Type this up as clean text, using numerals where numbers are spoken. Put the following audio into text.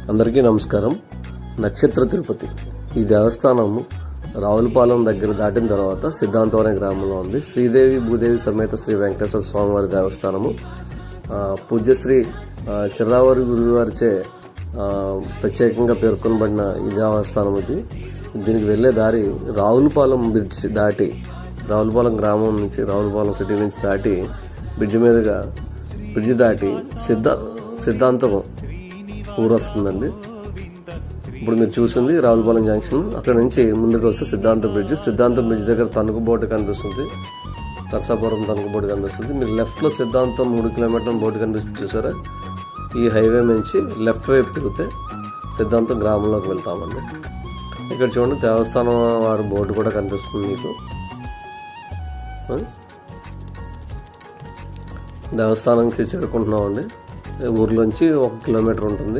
అందరికీ నమస్కారం. నక్షత్ర తిరుపతి ఈ దేవస్థానము రావులపాలెం దగ్గర దాటిన తర్వాత సిద్ధాంతం అనే గ్రామంలో ఉంది. శ్రీదేవి భూదేవి సమేత శ్రీ వెంకటేశ్వర స్వామివారి దేవస్థానము. పూజ్యశ్రీ చిర్రావూరి గురువారిచే ప్రత్యేకంగా పేర్కొనబడిన ఈ దేవస్థానం ఇది. దీనికి వెళ్ళే దారి రావులపాలెం బ్రిడ్జ్ దాటి, రావులపాలెం గ్రామం నుంచి, రావులపాలెం సిటీ నుంచి దాటి బ్రిడ్జ్ దాటి సిద్ధాంతం ఊరు వస్తుందండి. ఇప్పుడు మీరు చూసింది రావులపాలెం జంక్షన్. అక్కడ నుంచి ముందుకు వస్తే సిద్ధాంతం బ్రిడ్జ్ దగ్గర తణుకు బోర్డు కనిపిస్తుంది, నర్సాపురం తణుకు బోర్డు కనిపిస్తుంది. మీరు లెఫ్ట్లో సిద్ధాంతం 3 కిలోమీటర్ల బోర్డు కనిపిస్తుంది చూసారా. ఈ హైవే నుంచి లెఫ్ట్ వైపు తిరిగితే సిద్ధాంతం గ్రామంలోకి వెళ్తామండి. ఇక్కడ చూడండి, దేవస్థానం వారి బోర్డు కూడా కనిపిస్తుంది మీకు. దేవస్థానంకి చేరుకుంటున్నామండి. ఊర్లోంచి 1 కిలోమీటర్ ఉంటుంది.